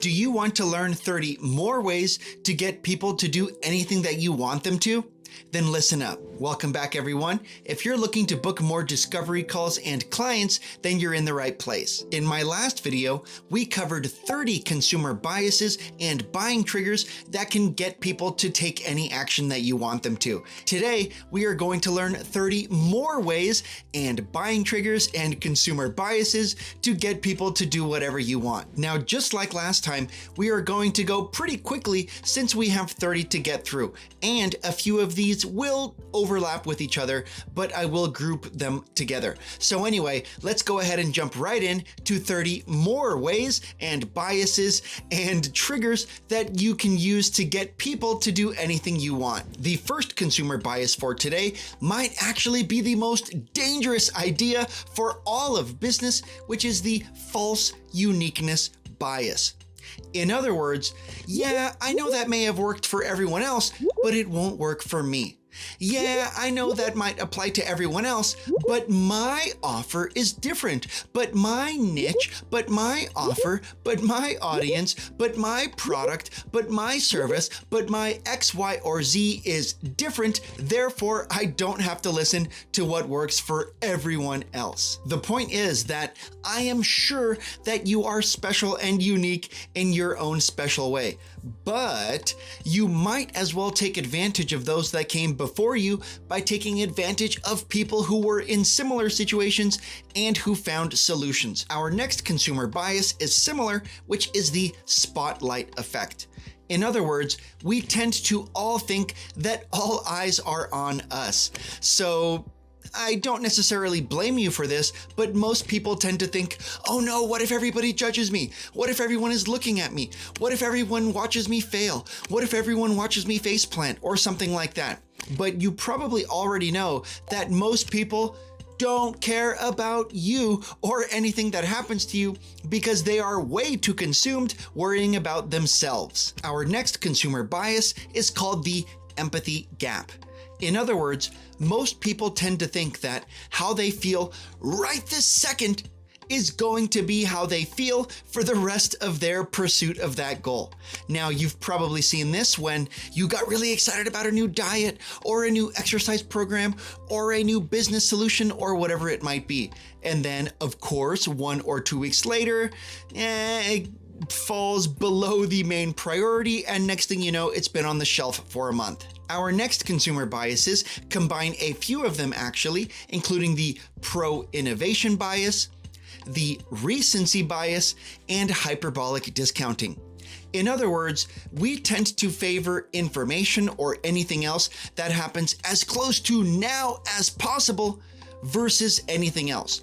Do you want to learn 30 more ways to get people to do anything that you want them to? Then listen up. Welcome back, everyone. If you're looking to book more discovery calls and clients, then you're in the right place. In my last video, we covered 30 consumer biases and buying triggers that can get people to take any action that you want them to. Today, we are going to learn 30 more ways and buying triggers and consumer biases to get people to do whatever you want. Now, just like last time, we are going to go pretty quickly since we have 30 to get through, and a few of these will overlap with each other, but I will group them together. So anyway, let's go ahead and jump right in to 30 more ways and biases and triggers that you can use to get people to do anything you want. The first consumer bias for today might actually be the most dangerous idea for all of business, which is the false uniqueness bias. In other words, yeah, I know that may have worked for everyone else, but it won't work for me. Yeah, I know that might apply to everyone else, but my offer is different. But my niche, but my offer, but my audience, but my product, but my service, but my X, Y, or Z is different. Therefore, I don't have to listen to what works for everyone else. The point is that I am sure that you are special and unique in your own special way, but you might as well take advantage of those that came before you by taking advantage of people who were in similar situations and who found solutions. Our next consumer bias is similar, which is the spotlight effect. In other words, we tend to all think that all eyes are on us. So I don't necessarily blame you for this, but most people tend to think, oh no, what if everybody judges me? What if everyone is looking at me? What if everyone watches me fail? What if everyone watches me faceplant or something like that? But you probably already know that most people don't care about you or anything that happens to you because they are way too consumed worrying about themselves. Our next consumer bias is called the empathy gap. In other words, most people tend to think that how they feel right this second is going to be how they feel for the rest of their pursuit of that goal. Now, you've probably seen this when you got really excited about a new diet or a new exercise program or a new business solution or whatever it might be. And then, of course, 1 or 2 weeks later, it falls below the main priority, and next thing you know, it's been on the shelf for a month. Our next consumer biases combine a few of them actually, including the pro-innovation bias, the recency bias, and hyperbolic discounting. In other words, we tend to favor information or anything else that happens as close to now as possible versus anything else.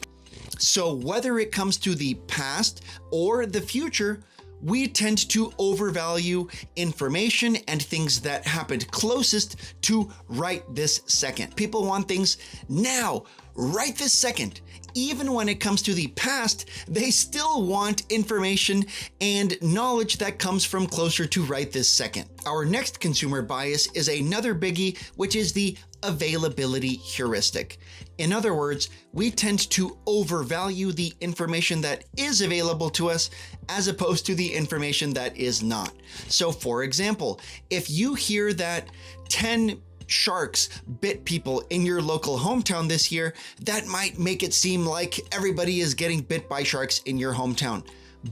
So whether it comes to the past or the future, we tend to overvalue information and things that happened closest to right this second. People want things now, right this second. Even when it comes to the past, they still want information and knowledge that comes from closer to right this second. Our next consumer bias is another biggie, which is the availability heuristic. In other words, we tend to overvalue the information that is available to us as opposed to the information that is not. So for example, if you hear that 10 sharks bit people in your local hometown this year, that might make it seem like everybody is getting bit by sharks in your hometown.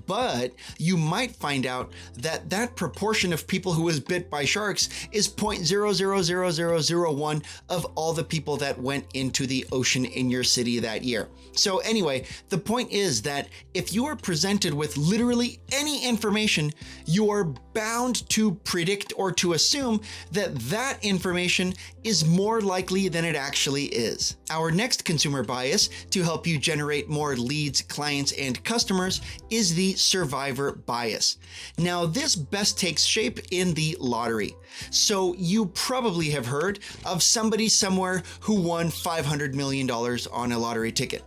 But you might find out that that proportion of people who was bit by sharks is 0.000001 of all the people that went into the ocean in your city that year. So anyway, the point is that if you are presented with literally any information, you are bound to predict or to assume that that information is more likely than it actually is. Our next consumer bias to help you generate more leads, clients, and customers is the survivor bias. Now, this best takes shape in the lottery. So you probably have heard of somebody somewhere who won $500 million on a lottery ticket.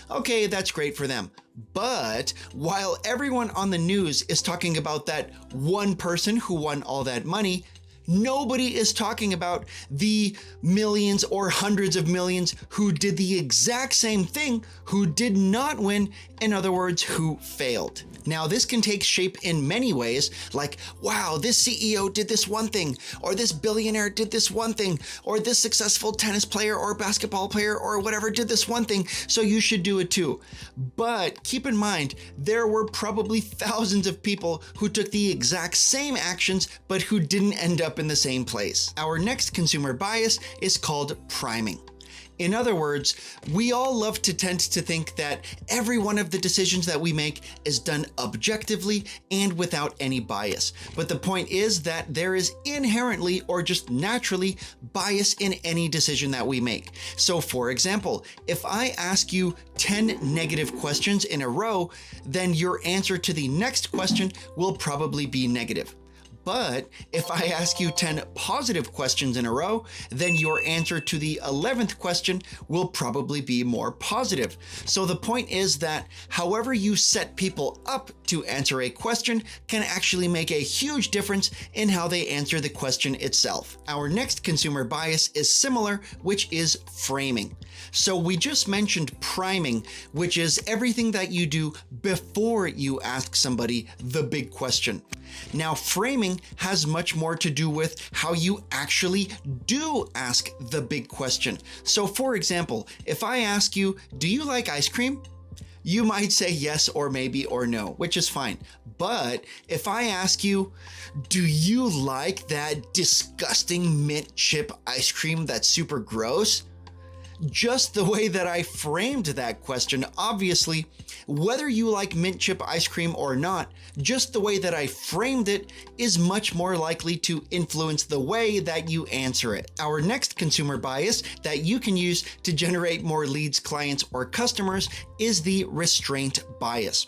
Okay, that's great for them. But while everyone on the news is talking about that one person who won all that money, nobody is talking about the millions or hundreds of millions who did the exact same thing, who did not win, in other words, who failed. Now, this can take shape in many ways, like, wow, this CEO did this one thing, or this billionaire did this one thing, or this successful tennis player or basketball player or whatever did this one thing, so you should do it too. But keep in mind, there were probably thousands of people who took the exact same actions, but who didn't end up in the same place. Our next consumer bias is called priming. In other words, we all love to tend to think that every one of the decisions that we make is done objectively and without any bias. But the point is that there is inherently or just naturally bias in any decision that we make. So for example, if I ask you 10 negative questions in a row, then your answer to the next question will probably be negative. But if I ask you 10 positive questions in a row, then your answer to the 11th question will probably be more positive. So the point is that however you set people up to answer a question can actually make a huge difference in how they answer the question itself. Our next consumer bias is similar, which is framing. So we just mentioned priming, which is everything that you do before you ask somebody the big question. Now, framing has much more to do with how you actually do ask the big question. So for example, if I ask you, do you like ice cream? You might say yes or maybe or no, which is fine. But if I ask you, do you like that disgusting mint chip ice cream that's super gross? Just the way that I framed that question, obviously, whether you like mint chip ice cream or not, just the way that I framed it is much more likely to influence the way that you answer it. Our next consumer bias that you can use to generate more leads, clients, or customers is the restraint bias.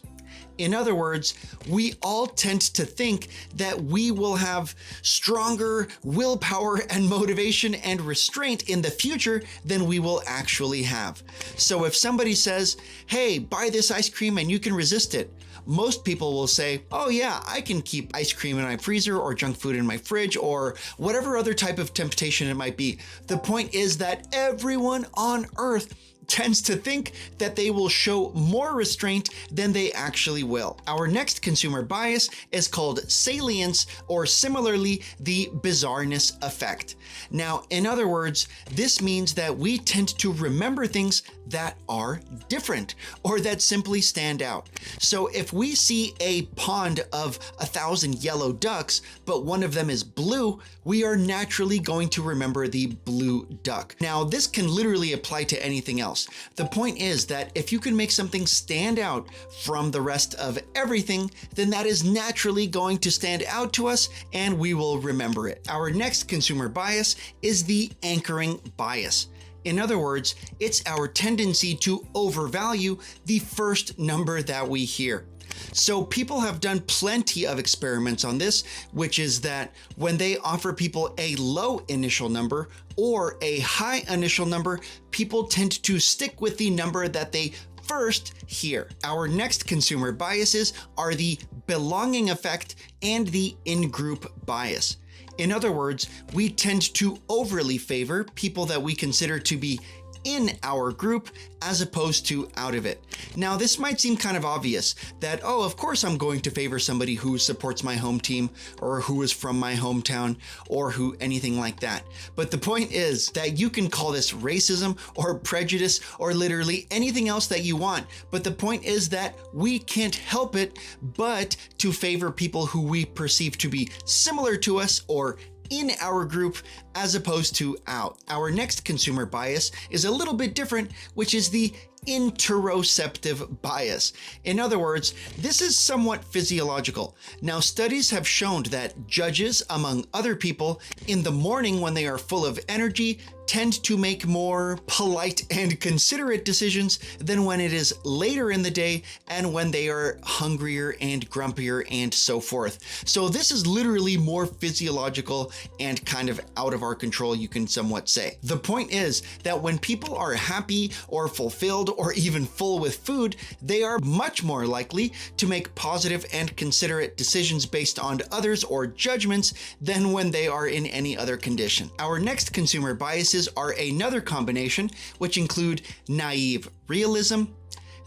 In other words, we all tend to think that we will have stronger willpower and motivation and restraint in the future than we will actually have. So if somebody says, hey, buy this ice cream and you can resist it, most people will say, oh yeah, I can keep ice cream in my freezer or junk food in my fridge or whatever other type of temptation it might be. The point is that everyone on earth tends to think that they will show more restraint than they actually will. Our next consumer bias is called Salience, or similarly, the bizarreness effect. Now, in other words, this means that we tend to remember things that are different or that simply stand out. So if we see a pond of 1,000 yellow ducks, but one of them is blue, we are naturally going to remember the blue duck. Now, this can literally apply to anything else. The point is that if you can make something stand out from the rest of everything, then that is naturally going to stand out to us and we will remember it. Our next consumer bias is the anchoring bias. In other words, it's our tendency to overvalue the first number that we hear. So people have done plenty of experiments on this, which is that when they offer people a low initial number or a high initial number, people tend to stick with the number that they first hear. Our next consumer biases are the belonging effect and the in-group bias. In other words, we tend to overly favor people that we consider to be in our group as opposed to out of it. Now, this might seem kind of obvious that, oh, of course I'm going to favor somebody who supports my home team or who is from my hometown or who anything like that. But the point is that you can call this racism or prejudice or literally anything else that you want. But the point is that we can't help it but to favor people who we perceive to be similar to us or in our group as opposed to out. Our next consumer bias is a little bit different, which is the interoceptive bias. In other words, this is somewhat physiological. Now, studies have shown that judges, among other people, in the morning when they are full of energy, tend to make more polite and considerate decisions than when it is later in the day and when they are hungrier and grumpier and so forth. So this is literally more physiological and kind of out of our control, you can somewhat say. The point is that when people are happy or fulfilled or even full with food, they are much more likely to make positive and considerate decisions based on others or judgments than when they are in any other condition. Our next consumer biases are another combination, which include Naïve Realism,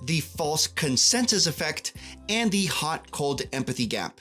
the false consensus effect, and the hot-cold empathy gap.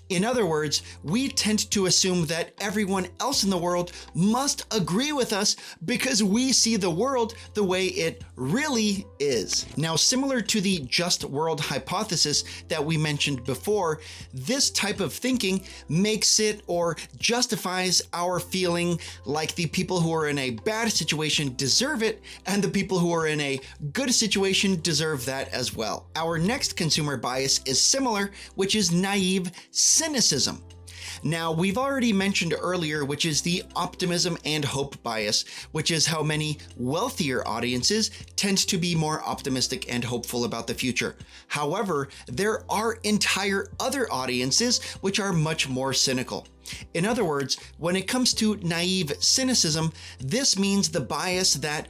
In other words, we tend to assume that everyone else in the world must agree with us because we see the world the way it really is. Now, similar to the just world hypothesis that we mentioned before, this type of thinking makes it or justifies our feeling like the people who are in a bad situation deserve it, and the people who are in a good situation deserve that as well. Our next consumer bias is similar, which is naive cynicism. Now, we've already mentioned earlier, which is the optimism and hope bias, which is how many wealthier audiences tend to be more optimistic and hopeful about the future. However, there are entire other audiences which are much more cynical. In other words, when it comes to naive cynicism, this means the bias that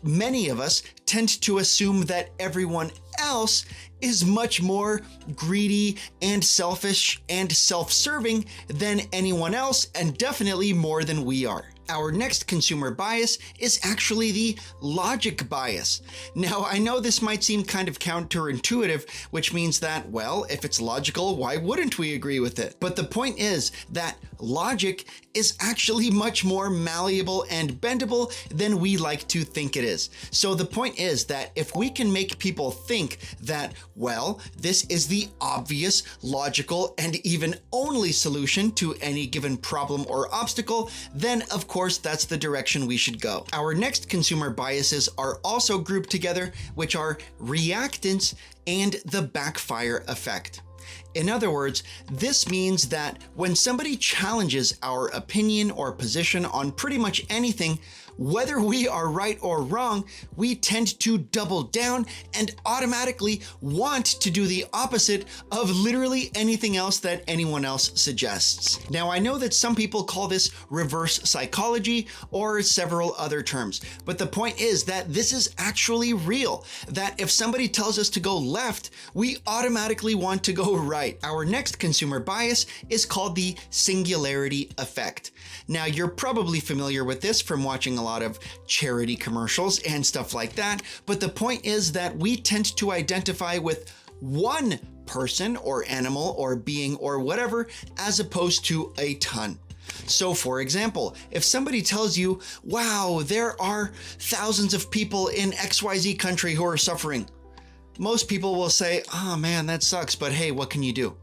many of us tend to assume that everyone else is much more greedy and selfish and self-serving than anyone else, and definitely more than we are. Our next consumer bias is actually the logic bias. Now, I know this might seem kind of counterintuitive, which means that, well, if it's logical, why wouldn't we agree with it? But the point is that logic is actually much more malleable and bendable than we like to think it is. So the point is that if we can make people think that, well, this is the obvious, logical, and even only solution to any given problem or obstacle, then of course that's the direction we should go. Our next consumer biases are also grouped together, which are reactance and the backfire effect. In other words, this means that when somebody challenges our opinion or position on pretty much anything, whether we are right or wrong, we tend to double down and automatically want to do the opposite of literally anything else that anyone else suggests. Now, I know that some people call this reverse psychology or several other terms, but the point is that this is actually real, that if somebody tells us to go left, we automatically want to go right. Our next consumer bias is called the Singularity Effect. Now, you're probably familiar with this from watching a lot of charity commercials and stuff like that, but the point is that we tend to identify with one person or animal or being or whatever as opposed to a ton. So for example, if somebody tells you, wow, there are thousands of people in XYZ country who are suffering, most people will say, oh man, that sucks, but hey, what can you do?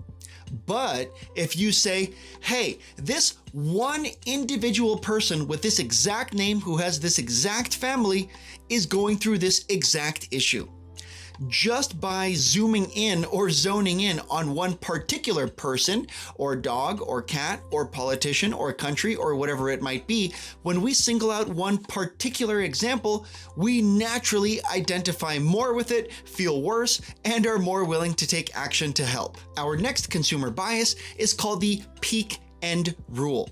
But if you say, hey, this one individual person with this exact name who has this exact family is going through this exact issue. Just by zooming in or zoning in on one particular person or dog or cat or politician or country or whatever it might be, when we single out one particular example, we naturally identify more with it, feel worse, and are more willing to take action to help. Our next consumer bias is called the peak end rule.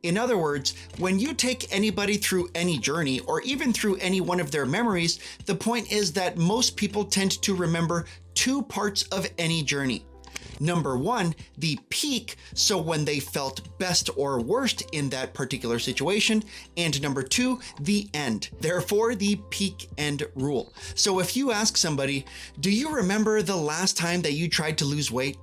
In other words, when you take anybody through any journey or even through any one of their memories, the point is that most people tend to remember two parts of any journey. Number one, the peak, so when they felt best or worst in that particular situation, and number two, the end. Therefore, the peak end rule. So if you ask somebody, do you remember the last time that you tried to lose weight?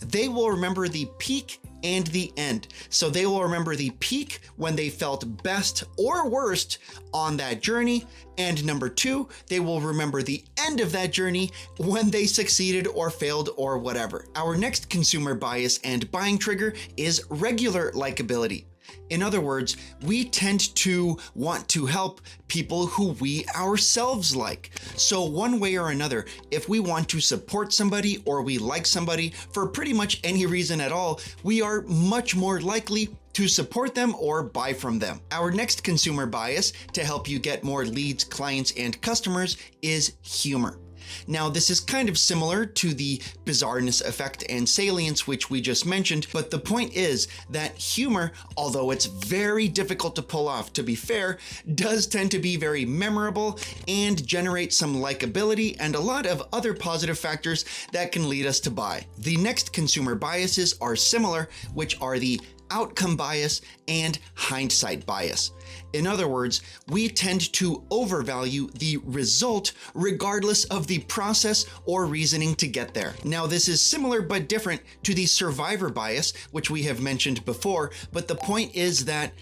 They will remember the peak and the end. So they will remember the peak when they felt best or worst on that journey. And number two, they will remember the end of that journey when they succeeded or failed or whatever. Our next consumer bias and buying trigger is regular likability. In other words, we tend to want to help people who we ourselves like. So one way or another, if we want to support somebody or we like somebody for pretty much any reason at all, we are much more likely to support them or buy from them. Our next consumer bias to help you get more leads, clients, and customers is humor. Now, this is kind of similar to the bizarreness effect and salience, which we just mentioned, but the point is that humor, although it's very difficult to pull off, to be fair, does tend to be very memorable and generate some likability and a lot of other positive factors that can lead us to buy. The next consumer biases are similar, which are the outcome bias and hindsight bias. In other words, we tend to overvalue the result regardless of the process or reasoning to get there. Now, this is similar but different to the survivor bias, which we have mentioned before, but the point is that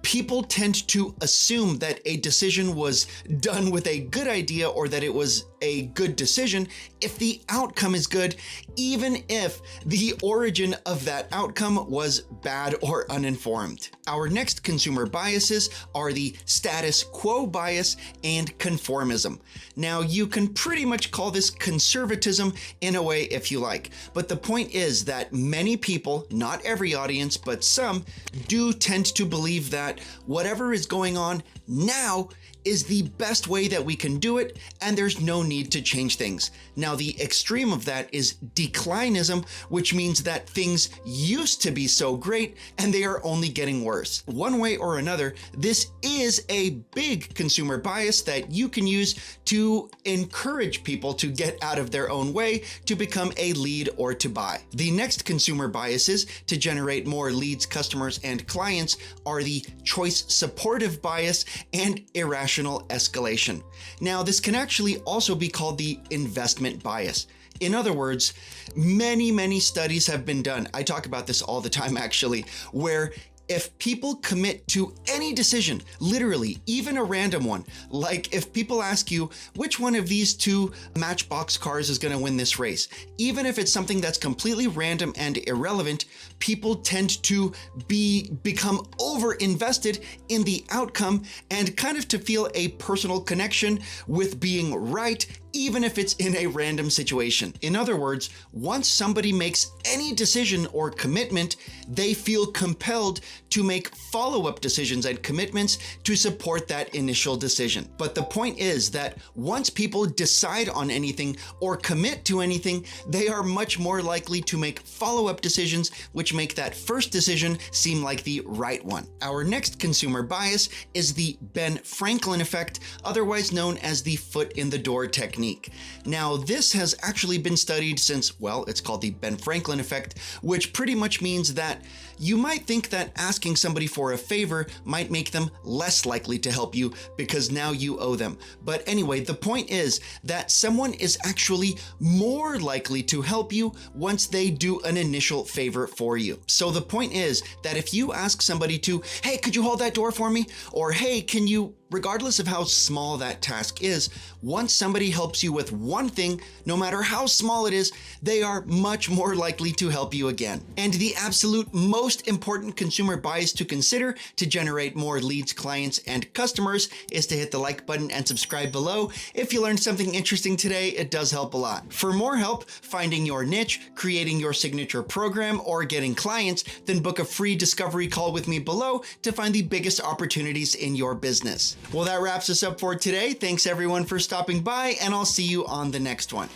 people tend to assume that a decision was done with a good idea or that it was a good decision if the outcome is good, even if the origin of that outcome was bad or uninformed. Our next consumer biases are the status quo bias and conformism. Now, you can pretty much call this conservatism in a way if you like, but the point is that many people, not every audience, but some, do tend to believe that whatever is going on now is the best way that we can do it, and there's no need to change things. Now, the extreme of that is declinism, which means that things used to be so great and they are only getting worse. One way or another, this is a big consumer bias that you can use to encourage people to get out of their own way to become a lead or to buy. The next consumer biases to generate more leads, customers, and clients are the choice supportive bias and irrational escalation. Now, this can actually also be called the investment bias. In other words, many studies have been done. I talk about this all the time, actually, where if people commit to any decision, literally, even a random one, like if people ask you which one of these two Matchbox cars is going to win this race, even if it's something that's completely random and irrelevant, people tend to become over-invested in the outcome and kind of to feel a personal connection with being right, even if it's in a random situation. In other words, once somebody makes any decision or commitment, they feel compelled to make follow-up decisions and commitments to support that initial decision. But the point is that once people decide on anything or commit to anything, they are much more likely to make follow-up decisions, which make that first decision seem like the right one. Our next consumer bias is the Ben Franklin effect, otherwise known as the foot in the door technique. Now, this has actually been studied since, well, it's called the Ben Franklin effect, which pretty much means that you might think that asking somebody for a favor might make them less likely to help you because now you owe them. But anyway, the point is that someone is actually more likely to help you once they do an initial favor for you. So the point is that if you ask somebody to, hey, could you hold that door for me? Or, hey, can you, regardless of how small that task is, once somebody helps you with one thing, no matter how small it is, they are much more likely to help you again. And the absolute most important consumer bias to consider to generate more leads, clients, and customers is to hit the like button and subscribe below. If you learned something interesting today, it does help a lot. For more help finding your niche, creating your signature program, or getting clients, then book a free discovery call with me below to find the biggest opportunities in your business. Well, that wraps us up for today. Thanks everyone for stopping by, and I'll see you on the next one.